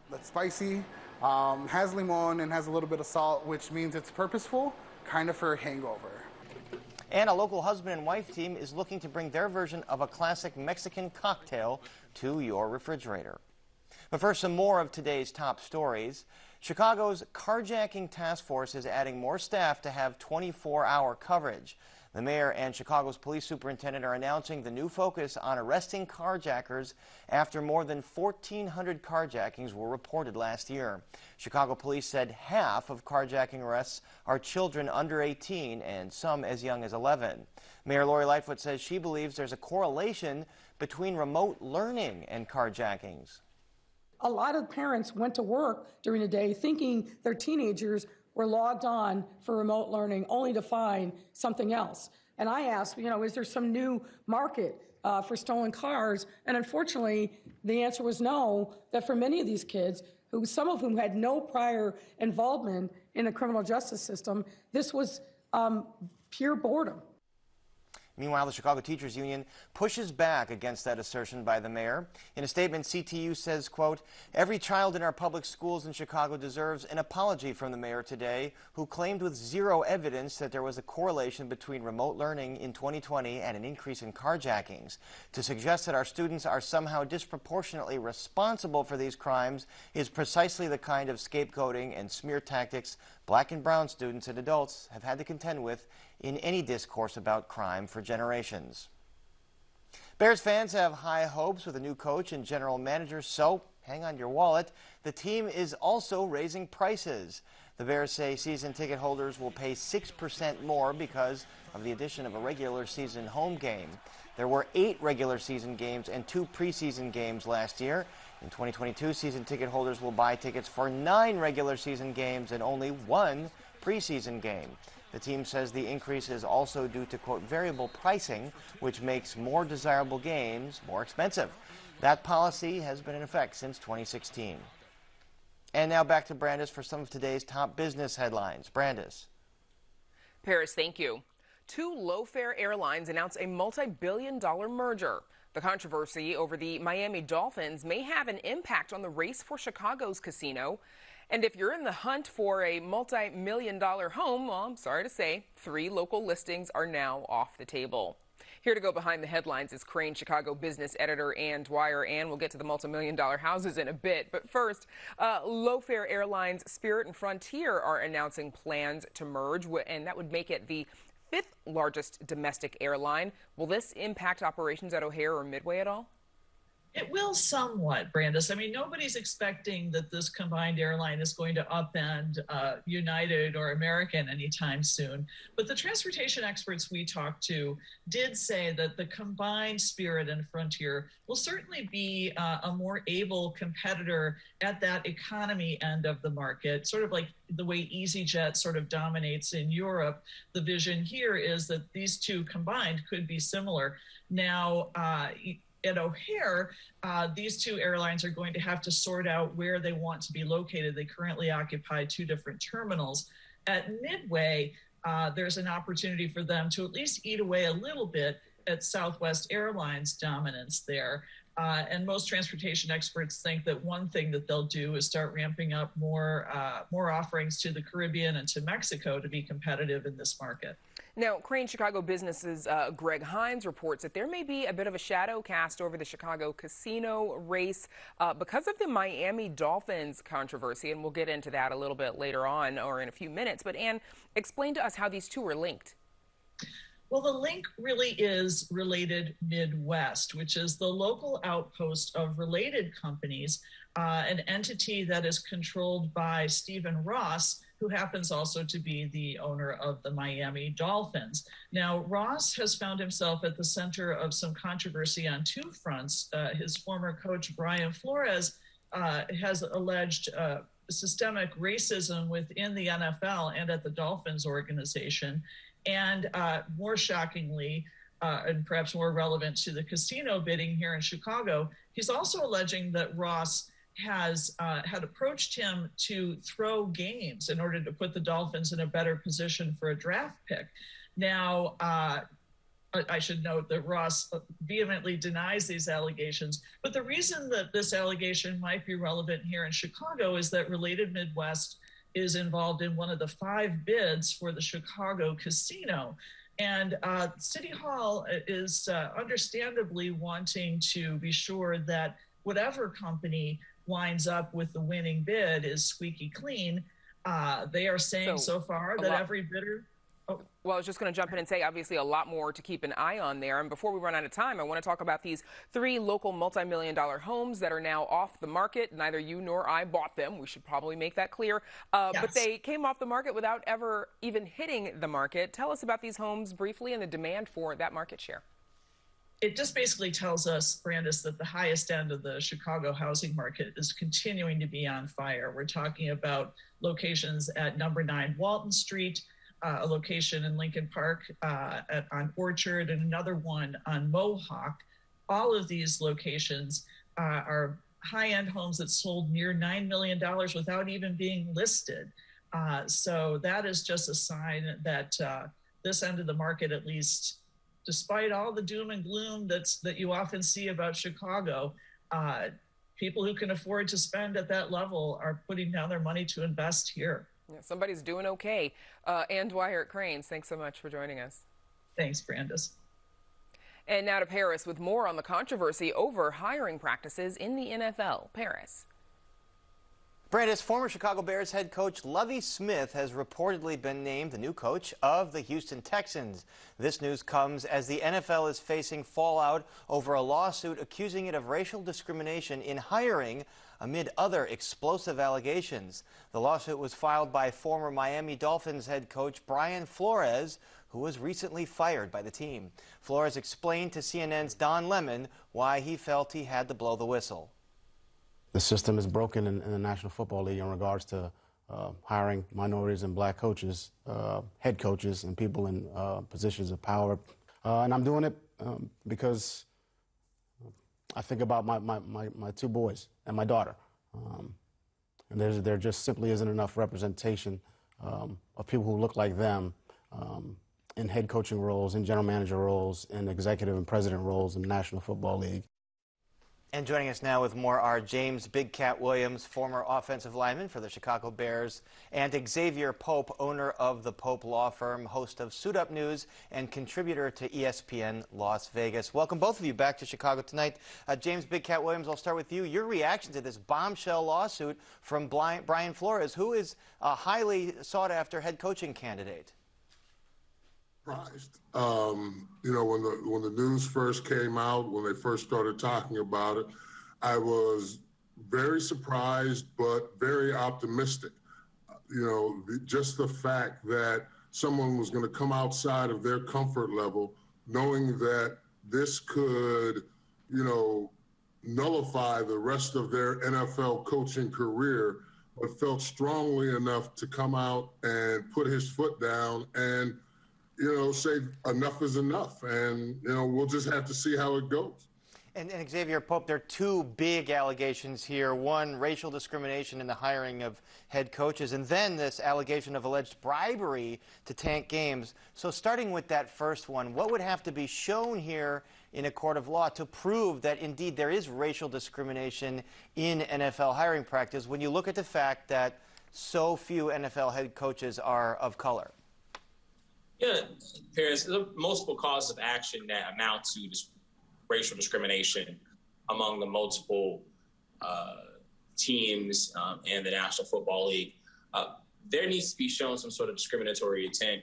Speaker 5: That's spicy, has limon, and has a little bit of salt, which means it's purposeful, kind of for a hangover.
Speaker 2: And a local husband and wife team is looking to bring their version of a classic Mexican cocktail to your refrigerator. But first, some more of today's top stories. Chicago's carjacking task force is adding more staff to have 24-hour coverage. The mayor and Chicago's police superintendent are announcing the new focus on arresting carjackers after more than 1,400 carjackings were reported last year. Chicago police said half of carjacking arrests are children under 18 and some as young as 11. Mayor Lori Lightfoot says she believes there's a correlation between remote learning and carjackings.
Speaker 18: A lot of parents went to work during the day thinking their teenagers were logged on for remote learning only to find something else. And I asked, is there some new market for stolen cars? And unfortunately, the answer was no, that for many of these kids, some of whom had no prior involvement in the criminal justice system, this was pure boredom.
Speaker 2: Meanwhile, the Chicago Teachers Union pushes back against that assertion by the mayor. In a statement, CTU says, quote, "Every child in our public schools in Chicago deserves an apology from the mayor today, who claimed with zero evidence that there was a correlation between remote learning in 2020 and an increase in carjackings. To suggest that our students are somehow disproportionately responsible for these crimes is precisely the kind of scapegoating and smear tactics Black and brown students and adults have had to contend with in any discourse about crime for generations." Bears fans have high hopes with a new coach and general manager, so hang on your wallet. The team is also raising prices. The Bears say season ticket holders will pay 6% more because of the addition of a regular season home game. There were 8 regular season games and 2 preseason games last year. In 2022, season ticket holders will buy tickets for 9 regular season games and only 1 preseason game. The team says the increase is also due to, quote, variable pricing, which makes more desirable games more expensive. That policy has been in effect since 2016. And now back to Brandis for some of today's top business headlines. Brandis.
Speaker 1: Paris, thank you. 2 low-fare airlines announced a multi-billion-dollar merger. The controversy over the Miami Dolphins may have an impact on the race for Chicago's casino. And if you're in the hunt for a multi-million-dollar home, well, I'm sorry to say, 3 local listings are now off the table. Here to go behind the headlines is Crane Chicago business editor Ann Dwyer. Ann, we'll get to the multi-million-dollar houses in a bit. But first, low-fare airlines Spirit and Frontier are announcing plans to merge, and that would make it the 5th largest domestic airline. Will this impact operations at O'Hare or Midway at all?
Speaker 19: It will somewhat, Brandis. I mean, nobody's expecting that this combined airline is going to upend United or American anytime soon. But the transportation experts we talked to did say that the combined Spirit and Frontier will certainly be a more able competitor at that economy end of the market, sort of like the way EasyJet sort of dominates in Europe. The vision here is that these two combined could be similar. Now, at O'Hare, these 2 airlines are going to have to sort out where they want to be located. They currently occupy 2 different terminals. At Midway, there's an opportunity for them to at least eat away a little bit at Southwest Airlines' dominance there. And most transportation experts think that one thing that they'll do is start ramping up more offerings to the Caribbean and to Mexico to be competitive in this market.
Speaker 1: Now, Crane Chicago Business's Greg Hines reports that there may be a bit of a shadow cast over the Chicago casino race because of the Miami Dolphins controversy, and we'll get into that a little bit later on or in a few minutes. But Ann, explain to us how these 2 are linked.
Speaker 19: Well, the link really is Related Midwest, which is the local outpost of Related Companies, an entity that is controlled by Stephen Ross, who happens also to be the owner of the Miami Dolphins. Now, Ross has found himself at the center of some controversy on 2 fronts. His former coach, Brian Flores, has alleged systemic racism within the NFL and at the Dolphins organization. And more shockingly, and perhaps more relevant to the casino bidding here in Chicago, he's also alleging that Ross has had approached him to throw games in order to put the Dolphins in a better position for a draft pick. Now, I should note that Ross vehemently denies these allegations. But the reason that this allegation might be relevant here in Chicago is that Related Midwest is involved in one of the 5 bids for the Chicago casino. And City Hall is understandably wanting to be sure that whatever company winds up with the winning bid is squeaky clean. They are saying so far that every bidder...
Speaker 1: Well, I was just going to jump in and say, obviously, a lot more to keep an eye on there. And before we run out of time, I want to talk about these 3 local multi-million-dollar homes that are now off the market. Neither you nor I bought them. We should probably make that clear. Yes. But they came off the market without ever even hitting the market. Tell us about these homes briefly and the demand for that market share.
Speaker 19: It just basically tells us, Brandis, that the highest end of the Chicago housing market is continuing to be on fire. We're talking about locations at number 9 Walton Street, a location in Lincoln Park on Orchard, and another one on Mohawk. All of these locations are high-end homes that sold near $9 million without even being listed. So that is just a sign that this end of the market, at least despite all the doom and gloom that you often see about Chicago, people who can afford to spend at that level are putting down their money to invest here.
Speaker 1: Yeah, somebody's doing okay. Ann Dwyer at Cranes, thanks so much for joining us.
Speaker 19: Thanks, Brandis.
Speaker 1: And now to Paris with more on the controversy over hiring practices in the NFL. Paris.
Speaker 2: Brandis, former Chicago Bears head coach Lovie Smith has reportedly been named the new coach of the Houston Texans. This news comes as the NFL is facing fallout over a lawsuit accusing it of racial discrimination in hiring amid other explosive allegations. The lawsuit was filed by former Miami Dolphins head coach Brian Flores, who was recently fired by the team. Flores explained to CNN's Don Lemon why he felt he had to blow the whistle.
Speaker 4: The system is broken in the National Football League in regards to hiring minorities and black coaches, head coaches, and people in positions of power. And I'm doing it because I think about my two boys and my daughter. And there just simply isn't enough representation of people who look like them in head coaching roles, in general manager roles, in executive and president roles in the National Football League.
Speaker 2: And joining us now with more are James Big Cat Williams, former offensive lineman for the Chicago Bears, and Xavier Pope, owner of the Pope Law Firm, host of Suit Up News, and contributor to ESPN Las Vegas. Welcome both of you back to Chicago tonight. James Big Cat Williams, I'll start with you. Your reaction to this bombshell lawsuit from Brian Flores, who is a highly sought-after head coaching candidate.
Speaker 20: Surprised. You know, when the news first came out, when they first started talking about it, I was very surprised, but very optimistic. You know, just the fact that someone was going to come outside of their comfort level, knowing that this could, you know, nullify the rest of their NFL coaching career, but felt strongly enough to come out and put his foot down and, you know, say enough is enough. And, you know, we'll just have to see how it goes.
Speaker 2: And Xavier Pope, there are two big allegations here. One, racial discrimination in the hiring of head coaches, and then this allegation of alleged bribery to tank games. So starting with that first one, what would have to be shown here in a court of law to prove that indeed there is racial discrimination in NFL hiring practice when you look at the fact that so few NFL head coaches are of color?
Speaker 21: Yeah, Paris, there are multiple causes of action that amount to racial discrimination among the multiple teams and the National Football League. There needs to be shown some sort of discriminatory intent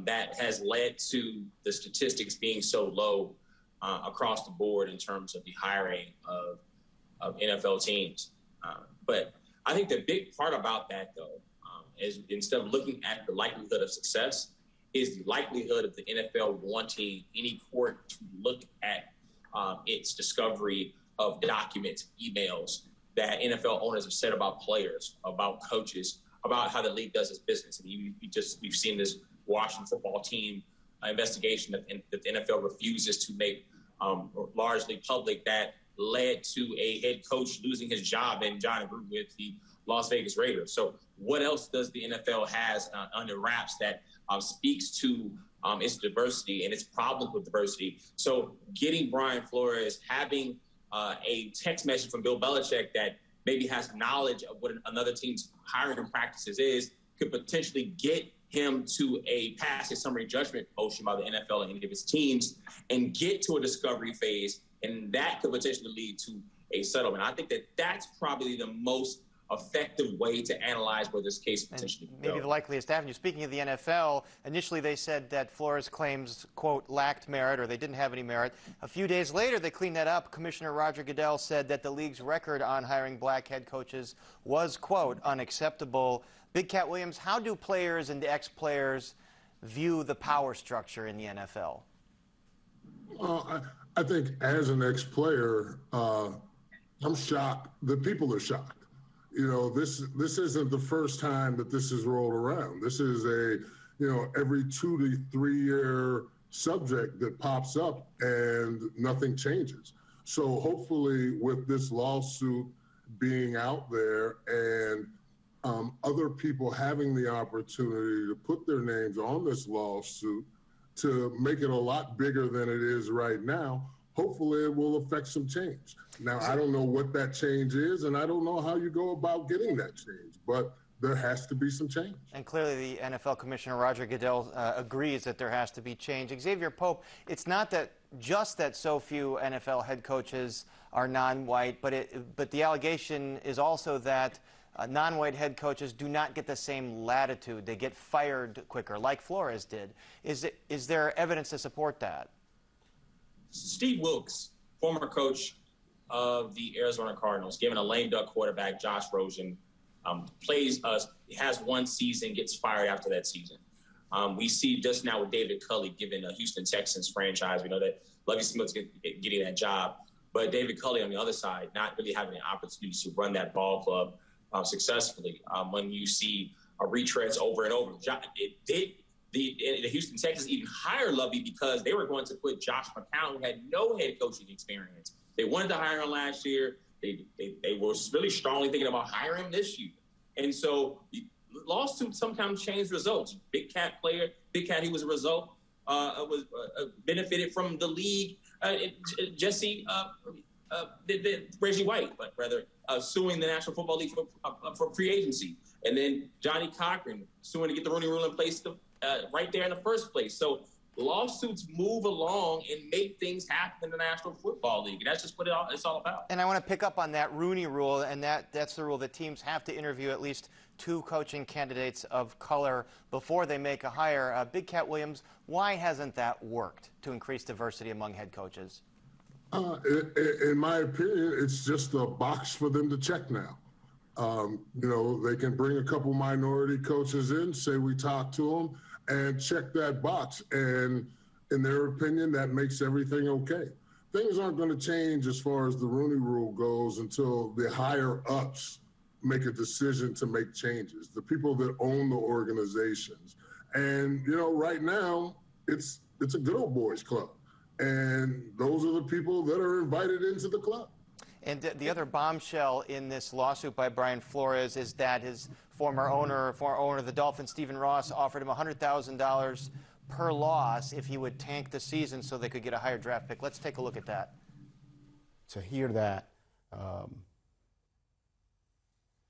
Speaker 21: that has led to the statistics being so low across the board in terms of the hiring of NFL teams. But I think the big part about that, though, is instead of looking at the likelihood of success, is the likelihood of the NFL wanting any court to look at its discovery of documents, emails that NFL owners have said about players, about coaches, about how the league does its business. And we've seen this Washington football team investigation that the NFL refuses to make largely public that led to a head coach losing his job in John Gruden with the Las Vegas Raiders. So what else does the NFL has under wraps that speaks to its diversity and its problems with diversity? So getting Brian Flores, having a text message from Bill Belichick that maybe has knowledge of what another team's hiring practices is, could potentially get him to pass a summary judgment motion by the NFL and any of its teams and get to a discovery phase. And that could potentially lead to a settlement. I think that that's probably the most effective way to analyze where this case potentially could go.
Speaker 2: Maybe the likeliest avenue. Speaking of the NFL, initially they said that Flores' claims, quote, lacked merit, or they didn't have any merit. A few days later, they cleaned that up. Commissioner Roger Goodell said that the league's record on hiring black head coaches was, quote, unacceptable. Big Cat Williams, how do players and ex-players view the power structure in the NFL?
Speaker 20: Well, I think as an ex-player, I'm shocked. The people are shocked. You know, this isn't the first time that this has rolled around. This is every 2 to 3 year subject that pops up and nothing changes. So hopefully with this lawsuit being out there and other people having the opportunity to put their names on this lawsuit to make it a lot bigger than it is right now. Hopefully it will affect some change. Now, I don't know what that change is, and I don't know how you go about getting that change, but there has to be some change.
Speaker 2: And clearly the NFL Commissioner Roger Goodell agrees that there has to be change. Xavier Pope, it's not that just that so few NFL head coaches are non-white, but the allegation is also that non-white head coaches do not get the same latitude. They get fired quicker, like Flores did. Is there evidence to support that?
Speaker 21: Steve Wilkes, former coach of the Arizona Cardinals, given a lame duck quarterback, Josh Rosen, has one season, gets fired after that season. We see just now with David Culley given a Houston Texans franchise. We know that Lovie Smith's getting that job, but David Culley on the other side, not really having the opportunity to run that ball club successfully. When you see retreads over and over, the Houston Texans even hired Lovie because they were going to put Josh McCown, who had no head coaching experience. They wanted to hire him last year. They were really strongly thinking about hiring him this year. And so lawsuits sometimes change results. Big Cat player, Big Cat, he was a result, benefited from the league. Reggie White, but rather suing the National Football League for free agency. And then Johnny Cochran suing to get the Rooney Rule in place right there in the first place. So lawsuits move along and make things happen in the National Football League. And that's just what it's all about.
Speaker 2: And I want to pick up on that Rooney Rule, and that's the rule that teams have to interview at least 2 coaching candidates of color before they make a hire. Big Cat Williams, why hasn't that worked to increase diversity among head coaches?
Speaker 20: In my opinion, it's just a box for them to check now. They can bring a couple minority coaches in, say we talk to them, and check that box. And in their opinion, that makes everything okay. Things aren't going to change as far as the Rooney Rule goes until the higher ups make a decision to make changes, the people that own the organizations. And, right now, it's a good old boys club. And those are the people that are invited into the club.
Speaker 2: And the other bombshell in this lawsuit by Brian Flores is that his former owner of the Dolphins, Stephen Ross, offered him $100,000 per loss if he would tank the season so they could get a higher draft pick. Let's take a look at that.
Speaker 4: To hear that,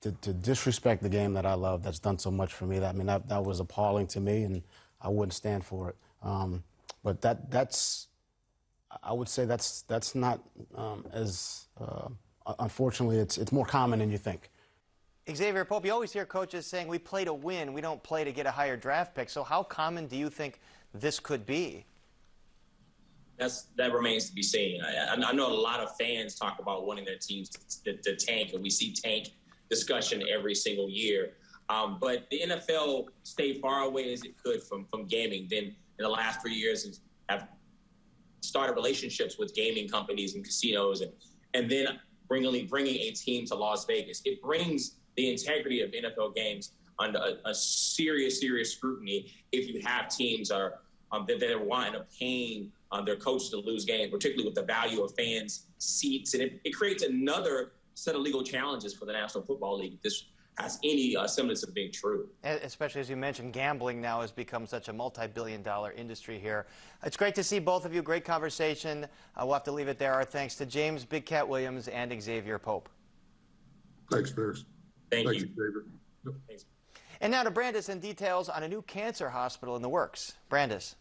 Speaker 4: to disrespect the game that I love, that's done so much for me, that was appalling to me, and I wouldn't stand for it. But that's I would say that's not unfortunately, it's more common than you think.
Speaker 2: Xavier Pope, you always hear coaches saying we play to win, we don't play to get a higher draft pick. So how common do you think this could be?
Speaker 21: That remains to be seen. I know a lot of fans talk about wanting their teams to tank, and we see tank discussion every single year. But the NFL stayed far away as it could from gaming. Then in the last 3 years have started relationships with gaming companies and casinos, and then bringing a team to Las Vegas. It brings the integrity of NFL games under a serious scrutiny if you have teams that are wanting to paying their coaches to lose games, particularly with the value of fans' seats. And it creates another set of legal challenges for the National Football League if this has any semblance of being true.
Speaker 2: Especially as you mentioned, gambling now has become such a multi-billion-dollar industry here. It's great to see both of you. Great conversation. We'll have to leave it there. Our thanks to James Big Cat Williams and Xavier Pope.
Speaker 20: Thanks, Bears.
Speaker 21: Thank you.
Speaker 20: Xavier.
Speaker 21: Yep. Thanks.
Speaker 2: And now to Brandis and details on a new cancer hospital in the works. Brandis.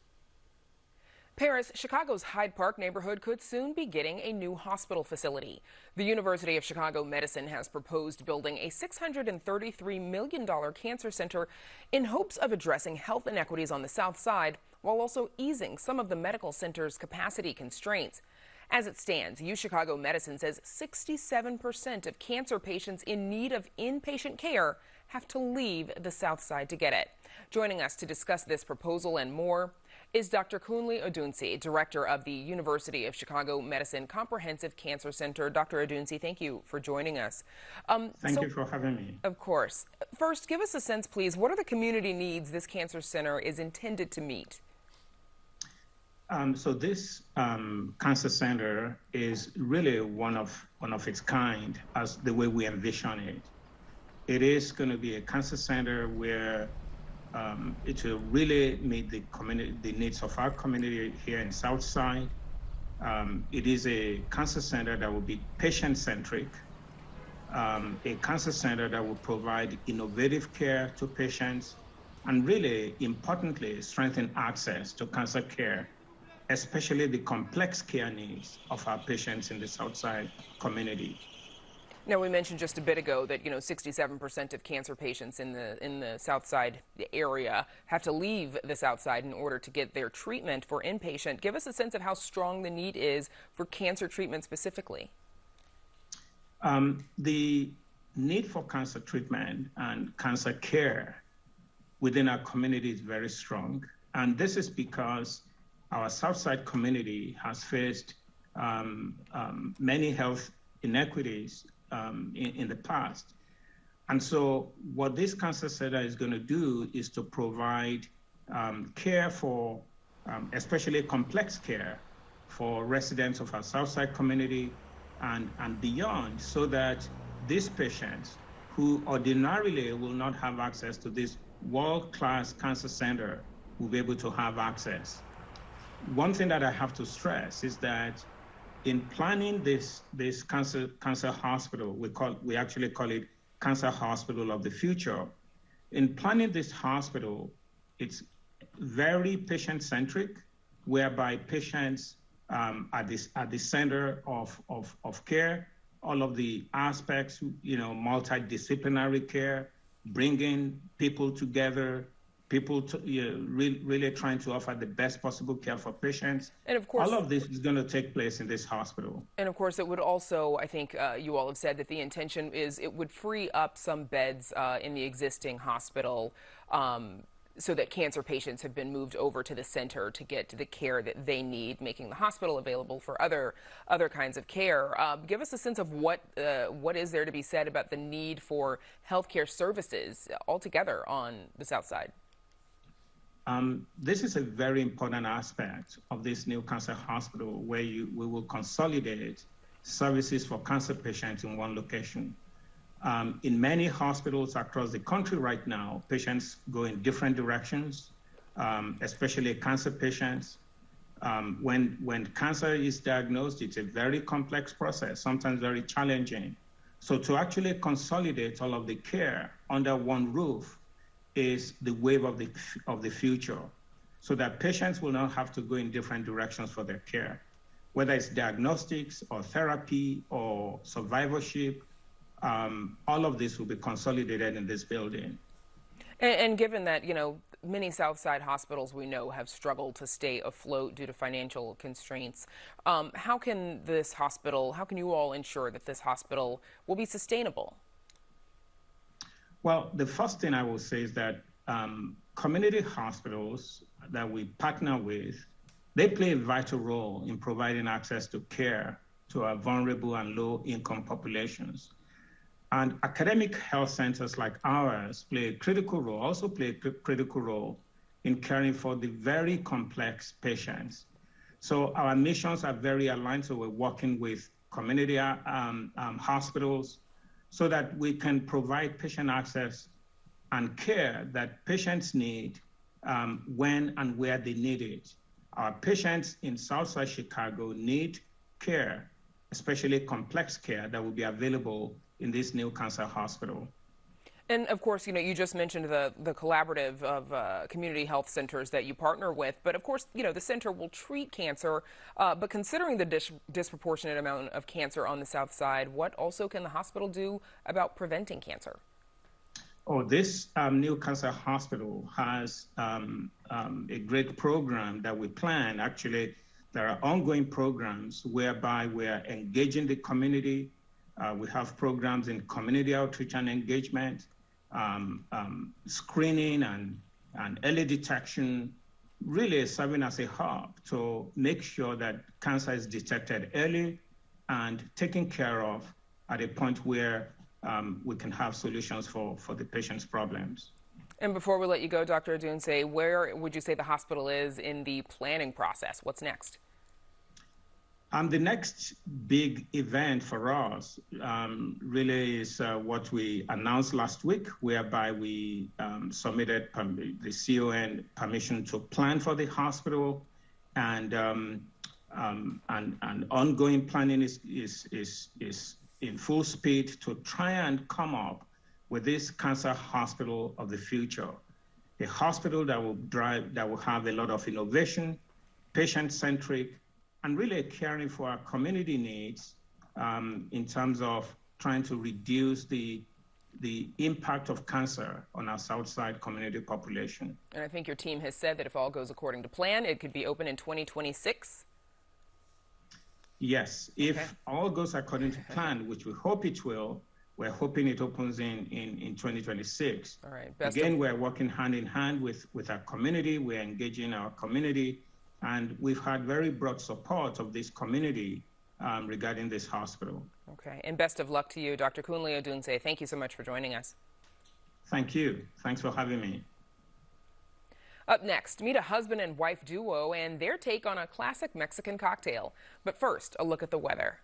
Speaker 1: Paris, Chicago's Hyde Park neighborhood could soon be getting a new hospital facility. The University of Chicago Medicine has proposed building a $633 million cancer center in hopes of addressing health inequities on the South Side while also easing some of the medical center's capacity constraints. As it stands, UChicago Medicine says 67% of cancer patients in need of inpatient care have to leave the South Side to get it. Joining us to discuss this proposal and more is Dr. Kunle Odunsi, director of the University of Chicago Medicine Comprehensive Cancer Center. Dr. Odunsi, thank you for joining us.
Speaker 7: Thank you for having me.
Speaker 1: Of course. First, give us a sense, please. What are the community needs this cancer center is intended to meet?
Speaker 7: So this cancer center is really one of its kind, as the way we envision it. It is going to be a cancer center where it will really meet the needs of our community here in Southside. It is a cancer center that will be patient-centric, a cancer center that will provide innovative care to patients, and really, importantly, strengthen access to cancer care, especially the complex care needs of our patients in the Southside community.
Speaker 1: Now, we mentioned just a bit ago that 67% of cancer patients in the Southside area have to leave the Southside in order to get their treatment for inpatient. Give us a sense of how strong the need is for cancer treatment specifically.
Speaker 7: The need for cancer treatment and cancer care within our community is very strong, and this is because our Southside community has faced many health inequities in the past. And so what this cancer center is going to do is to provide care for, especially complex care for residents of our Southside community and beyond, so that these patients who ordinarily will not have access to this world-class cancer center will be able to have access. One thing that I have to stress is that in planning this cancer hospital, we actually call it Cancer Hospital of the Future. In planning this hospital, it's very patient-centric, whereby patients are the center of care. All of the aspects, multidisciplinary care, bringing people together, really trying to offer the best possible care for patients.
Speaker 1: And of course,
Speaker 7: all of this is going to take place in this hospital.
Speaker 1: And of course, it would also, I think you all have said that the intention is it would free up some beds in the existing hospital so that cancer patients have been moved over to the center to get to the care that they need, making the hospital available for other kinds of care. Give us a sense of what is there to be said about the need for healthcare services altogether on the South Side.
Speaker 7: This is a very important aspect of this new cancer hospital, where we will consolidate services for cancer patients in one location. In many hospitals across the country right now, patients go in different directions, especially cancer patients. When cancer is diagnosed, it's a very complex process, sometimes very challenging. So to actually consolidate all of the care under one roof is the wave of the future, so that patients will not have to go in different directions for their care, whether it's diagnostics or therapy or survivorship. All of this will be consolidated in this building.
Speaker 1: And given that, many Southside hospitals we know have struggled to stay afloat due to financial constraints, how can you all ensure that this hospital will be sustainable?
Speaker 7: Well, the first thing I will say is that community hospitals that we partner with, they play a vital role in providing access to care to our vulnerable and low-income populations. And academic health centers like ours play a critical role in caring for the very complex patients. So our missions are very aligned, so we're working with community hospitals so that we can provide patient access and care that patients need when and where they need it. Our patients in Southside Chicago need care, especially complex care that will be available in this new cancer hospital.
Speaker 1: And of course, you just mentioned the collaborative of community health centers that you partner with. But of course, the center will treat cancer. But considering the disproportionate amount of cancer on the South Side, what also can the hospital do about preventing cancer?
Speaker 7: Oh, this new cancer hospital has a great program that we plan. Actually, there are ongoing programs whereby we are engaging the community. We have programs in community outreach and engagement, screening and early detection, really serving as a hub to make sure that cancer is detected early and taken care of at a point where we can have solutions for the patient's problems.
Speaker 1: And before we let you go, Dr. Odunse, where would you say the hospital is in the planning process? What's next?
Speaker 7: The next big event for us really is what we announced last week, whereby we submitted the CON permission to plan for the hospital, and ongoing planning is in full speed to try and come up with this cancer hospital of the future, a hospital that will have a lot of innovation, patient-centric, and really caring for our community needs in terms of trying to reduce the impact of cancer on our Southside community population.
Speaker 1: And I think your team has said that if all goes according to plan, it could be open in 2026?
Speaker 7: Yes, if all goes according to plan, which we hope it will, we're hoping it opens in 2026.
Speaker 1: All right.
Speaker 7: Again, we're working hand in hand with our community. We're engaging our community, and we've had very broad support of this community regarding this hospital.
Speaker 1: Okay, and best of luck to you, Dr. Kunle Odunse. Thank you so much for joining us.
Speaker 7: Thank you. Thanks for having me.
Speaker 1: Up next, meet a husband and wife duo and their take on a classic Mexican cocktail. But first, a look at the weather.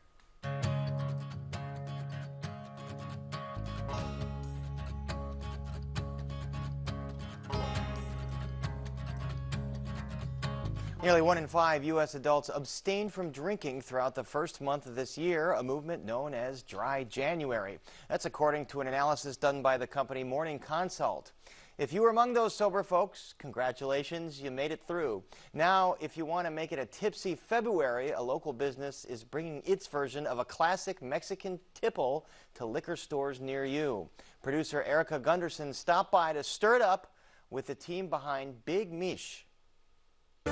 Speaker 2: Nearly 1 in 5 U.S. adults abstained from drinking throughout the first month of this year, a movement known as Dry January. That's according to an analysis done by the company Morning Consult. If you were among those sober folks, congratulations, you made it through. Now, if you want to make it a tipsy February, a local business is bringing its version of a classic Mexican tipple to liquor stores near you. Producer Erica Gunderson stopped by to stir it up with the team behind Big Mish.
Speaker 5: I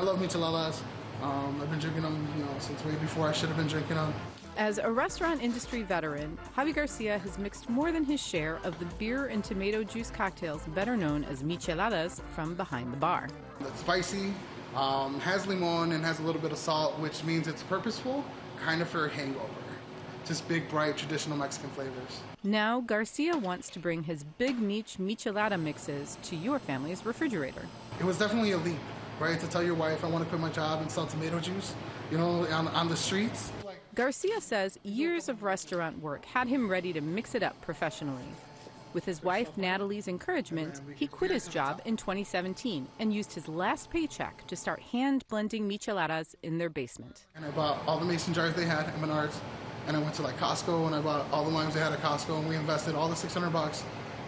Speaker 5: love micheladas. I've been drinking them, since way before I should have been drinking them.
Speaker 3: As a restaurant industry veteran, Javi Garcia has mixed more than his share of the beer and tomato juice cocktails better known as micheladas from behind the bar.
Speaker 5: It's spicy, has limon, and has a little bit of salt, which means it's purposeful, kind of for a hangover. Just big, bright, traditional Mexican flavors.
Speaker 3: Now, Garcia wants to bring his Big Mich michelada mixes to your family's refrigerator.
Speaker 5: It was definitely a leap, right? To tell your wife, I want to quit my job and sell tomato juice, on the streets.
Speaker 3: Garcia says years of restaurant work had him ready to mix it up professionally. With his wife Natalie's encouragement, he quit his job in 2017 and used his last paycheck to start hand blending micheladas in their basement.
Speaker 5: And I bought all the mason jars they had at Menards, and I went to Costco and I bought all the limes they had at Costco, and we invested all the $600,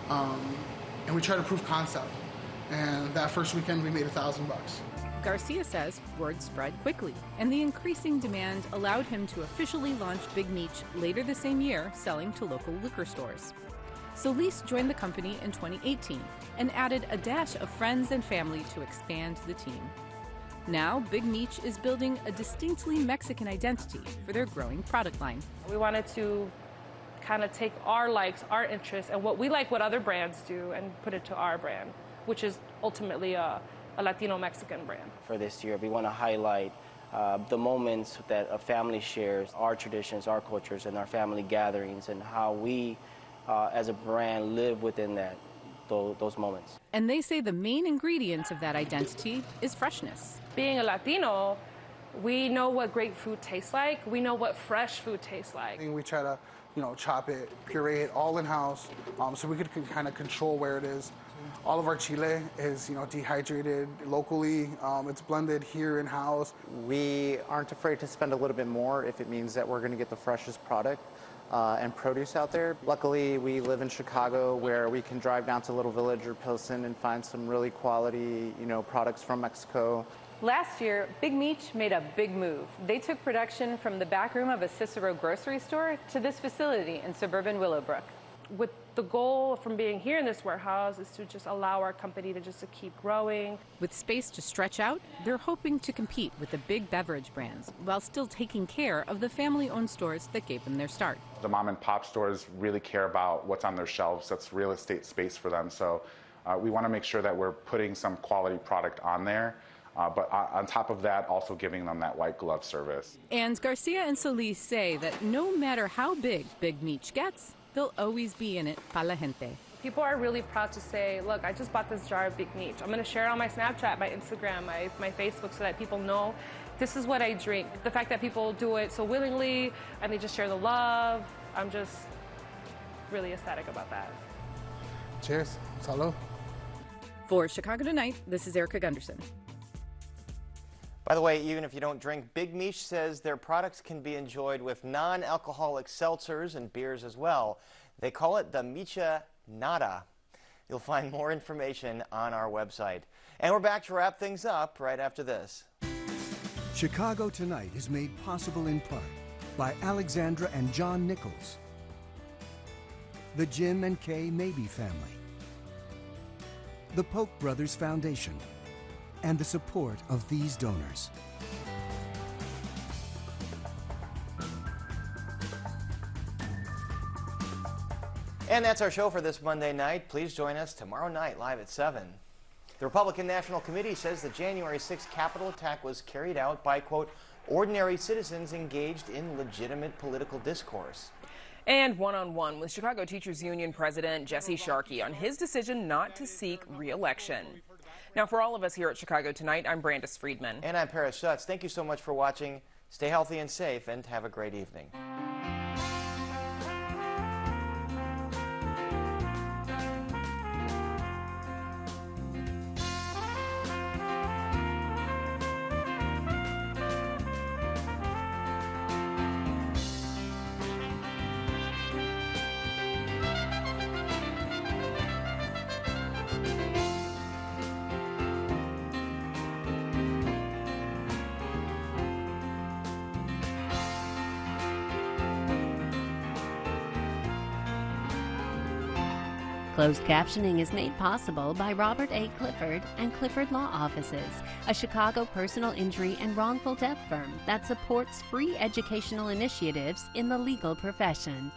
Speaker 5: and we tried to prove concept. And that first weekend we made $1,000.
Speaker 3: Garcia says word spread quickly, and the increasing demand allowed him to officially launch Big Mich later the same year, selling to local liquor stores. Solis joined the company in 2018 and added a dash of friends and family to expand the team. Now, Big Mich is building a distinctly Mexican identity for their growing product line.
Speaker 22: We wanted to kind of take our likes, our interests, and what we like what other brands do and put it to our brand, which is ultimately a Latino Mexican brand.
Speaker 23: For this year, we want to highlight the moments that a family shares, our traditions, our cultures, and our family gatherings, and how we, as a brand, live within those moments.
Speaker 3: And they say the main ingredient of that identity is freshness.
Speaker 22: Being a Latino, we know what great food tastes like. We know what fresh food tastes like.
Speaker 5: We try to, chop it, puree it all in-house, so we could kind of control where it is. All of our chile is, dehydrated locally. It's blended here in-house.
Speaker 24: We aren't afraid to spend a little bit more if it means that we're going to get the freshest product and produce out there. Luckily, we live in Chicago, where we can drive down to Little Village or Pilsen and find some really quality, products from Mexico.
Speaker 22: Last year, Big Mich made a big move. They took production from the back room of a Cicero grocery store to this facility in suburban Willowbrook. With the goal from being here in this warehouse is to just allow our company to keep growing.
Speaker 3: With space to stretch out, they're hoping to compete with the big beverage brands while still taking care of the family-owned stores that gave them their start.
Speaker 25: The mom and pop stores really care about what's on their shelves. That's real estate space for them. So we want to make sure that we're putting some quality product on there. But on top of that, also giving them that white glove service.
Speaker 3: And Garcia and Solis say that no matter how big Big Mich gets, they'll always be in it pa la gente.
Speaker 22: People are really proud to say, look, I just bought this jar of Big Meech. I'm going to share it on my Snapchat, my Instagram, my Facebook, so that people know this is what I drink. The fact that people do it so willingly and they just share the love, I'm just really ecstatic about that.
Speaker 6: Cheers. Salud.
Speaker 3: For Chicago Tonight, this is Erica Gunderson.
Speaker 2: By the way, even if you don't drink, Big Meech says their products can be enjoyed with non-alcoholic seltzers and beers as well. They call it the Mecha Nada. You'll find more information on our website. And we're back to wrap things up right after this.
Speaker 8: Chicago Tonight is made possible in part by Alexandra and John Nichols, the Jim and Kay Mabey family, the Polk Brothers Foundation, and the support of these donors.
Speaker 2: And that's our show for this Monday night. Please join us tomorrow night live at 7. The Republican National Committee says the January 6th Capitol attack was carried out by, quote, ordinary citizens engaged in legitimate political discourse.
Speaker 1: And one-on-one with Chicago Teachers Union President Jesse Sharkey on his decision not to seek re-election. Now, for all of us here at Chicago Tonight, I'm Brandis Friedman.
Speaker 2: And I'm Paris Schutz. Thank you so much for watching. Stay healthy and safe, and have a great evening.
Speaker 9: Closed captioning is made possible by Robert A. Clifford and Clifford Law Offices, a Chicago personal injury and wrongful death firm that supports free educational initiatives in the legal profession.